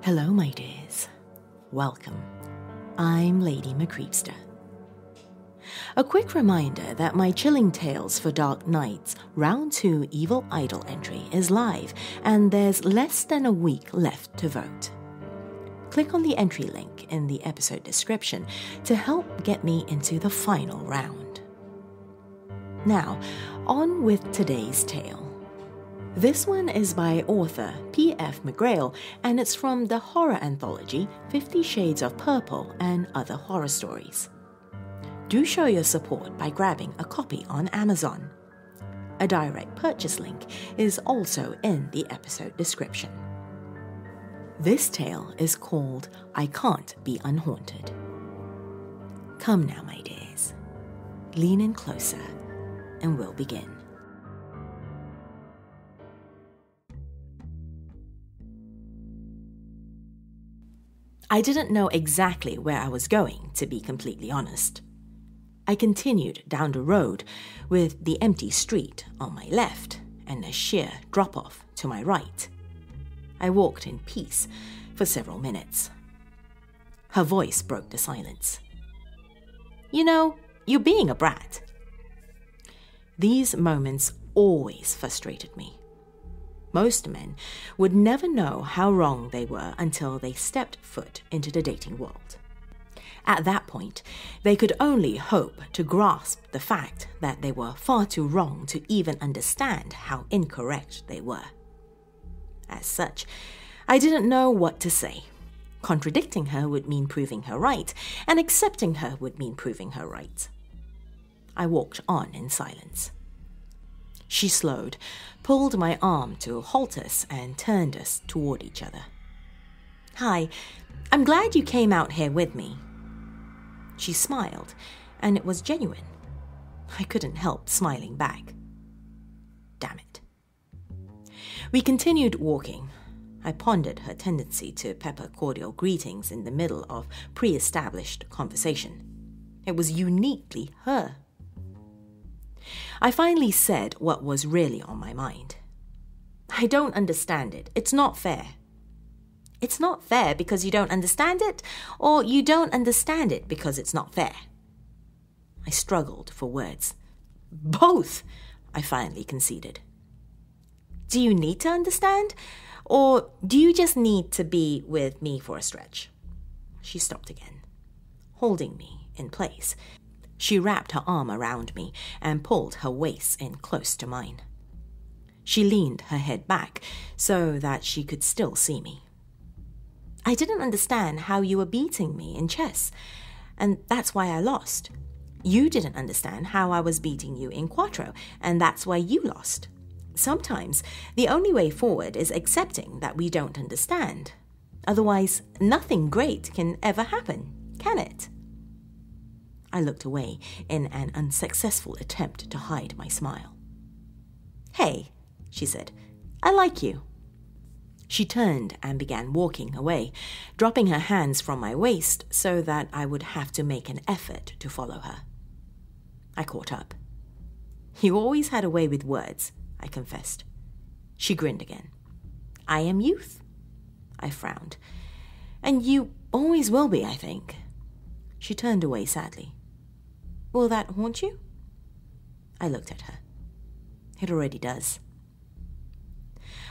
Hello, my dears. Welcome. I'm Lady McCreepsta. A quick reminder that my Chilling Tales for Dark Nights Round 2 Evil Idol entry is live, and there's less than a week left to vote. Click on the entry link in the episode description to help get me into the final round. Now, on with today's tale. This one is by author PF McGrail, and it's from the horror anthology 50 Shades of Purple and Other Horror Stories. Do show your support by grabbing a copy on Amazon. A direct purchase link is also in the episode description. This tale is called I Can't Be Unhaunted. Come now, my dears. Lean in closer and we'll begin. I didn't know exactly where I was going, to be completely honest. I continued down the road with the empty street on my left and a sheer drop-off to my right. I walked in peace for several minutes. Her voice broke the silence. You know, you're being a brat. These moments always frustrated me. Most men would never know how wrong they were until they stepped foot into the dating world. At that point, they could only hope to grasp the fact that they were far too wrong to even understand how incorrect they were. As such, I didn't know what to say. Contradicting her would mean proving her right, and accepting her would mean proving her right. I walked on in silence. She slowed, pulled my arm to halt us, and turned us toward each other. Hi, I'm glad you came out here with me. She smiled, and it was genuine. I couldn't help smiling back. Damn it. We continued walking. I pondered her tendency to pepper cordial greetings in the middle of pre-established conversation. It was uniquely her. I finally said what was really on my mind. I don't understand it. It's not fair. It's not fair because you don't understand it, or you don't understand it because it's not fair. I struggled for words. Both, I finally conceded. Do you need to understand, or do you just need to be with me for a stretch? She stopped again, holding me in place. She wrapped her arm around me and pulled her waist in close to mine. She leaned her head back so that she could still see me. I didn't understand how you were beating me in chess, and that's why I lost. You didn't understand how I was beating you in Quattro, and that's why you lost. Sometimes the only way forward is accepting that we don't understand. Otherwise, nothing great can ever happen, can it? I looked away in an unsuccessful attempt to hide my smile. Hey, she said, I like you. She turned and began walking away, dropping her hands from my waist so that I would have to make an effort to follow her. I caught up. You always had a way with words, I confessed. She grinned again. I am youth. I frowned. And you always will be, I think. She turned away sadly. Will that haunt you? I looked at her. It already does.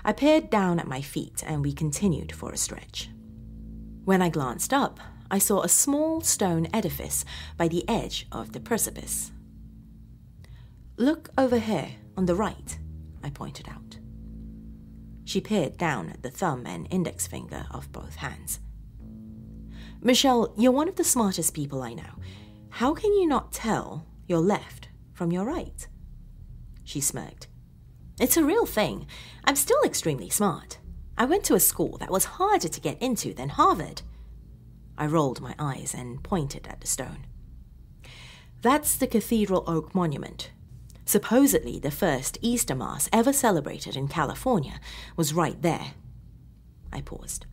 I peered down at my feet and we continued for a stretch. When I glanced up, I saw a small stone edifice by the edge of the precipice. Look over here on the right, I pointed out. She peered down at the thumb and index finger of both hands. Michelle, you're one of the smartest people I know. How can you not tell your left from your right? She smirked. It's a real thing. I'm still extremely smart. I went to a school that was harder to get into than Harvard. I rolled my eyes and pointed at the stone. That's the Cathedral Oak Monument. Supposedly the first Easter Mass ever celebrated in California was right there. I paused.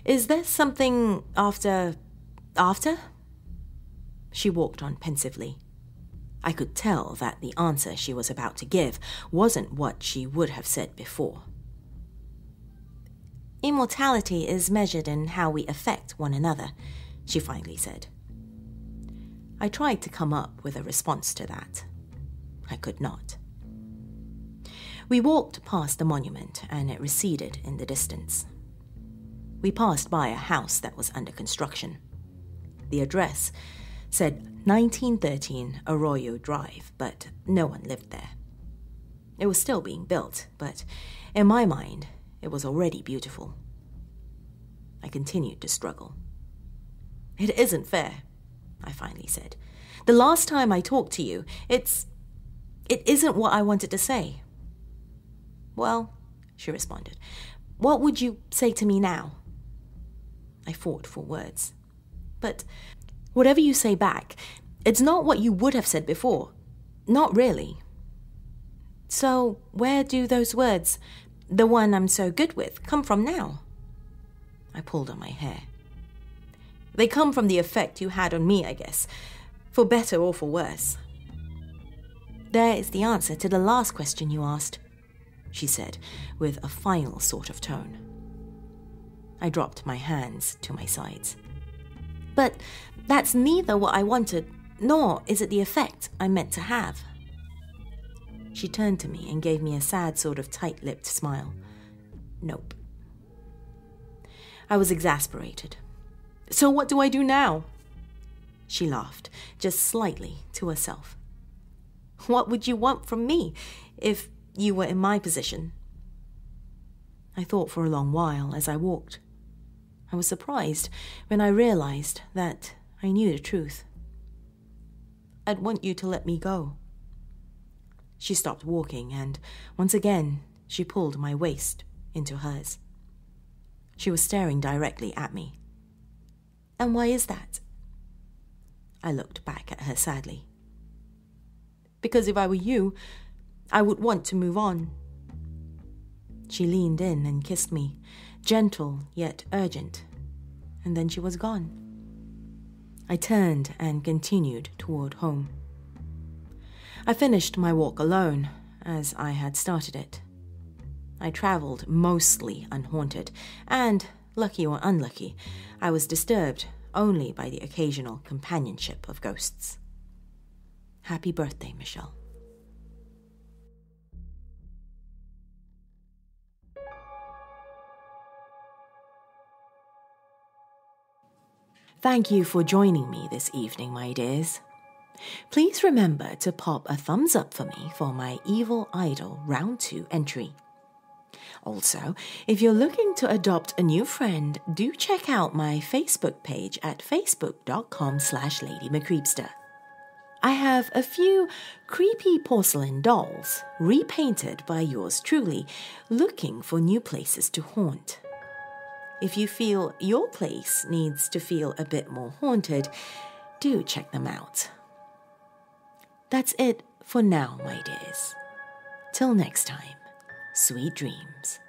Is there something after? She walked on pensively. I could tell that the answer she was about to give wasn't what she would have said before. Immortality is measured in how we affect one another, she finally said. I tried to come up with a response to that. I could not. We walked past the monument and it receded in the distance. We passed by a house that was under construction. The address said 1913 Arroyo Drive, but no one lived there. It was still being built, but in my mind, it was already beautiful. I continued to struggle. It isn't fair, I finally said. The last time I talked to you, it isn't what I wanted to say. Well, she responded, what would you say to me now? I fought for words. But whatever you say back, it's not what you would have said before. Not really. So where do those words, the one I'm so good with, come from now? I pulled on my hair. They come from the effect you had on me, I guess, for better or for worse. There is the answer to the last question you asked, she said, with a final sort of tone. I dropped my hands to my sides. But that's neither what I wanted, nor is it the effect I meant to have. She turned to me and gave me a sad sort of tight-lipped smile. Nope. I was exasperated. So what do I do now? She laughed, just slightly to herself. What would you want from me if you were in my position? I thought for a long while as I walked. I was surprised when I realized that I knew the truth. I'd want you to let me go. She stopped walking and, once again, she pulled my waist into hers. She was staring directly at me. And why is that? I looked back at her sadly. Because if I were you, I would want to move on. She leaned in and kissed me, gentle yet urgent, and then she was gone. I turned and continued toward home. I finished my walk alone, as I had started it. I travelled mostly unhaunted, and, lucky or unlucky, I was disturbed only by the occasional companionship of ghosts. Happy birthday, Michelle. Thank you for joining me this evening, my dears. Please remember to pop a thumbs up for me for my Evil Idol Round 2 entry. Also, if you're looking to adopt a new friend, do check out my Facebook page at facebook.com/LadyMcCreepster. I have a few creepy porcelain dolls, repainted by yours truly, looking for new places to haunt. If you feel your place needs to feel a bit more haunted, do check them out. That's it for now, my dears. Till next time, sweet dreams.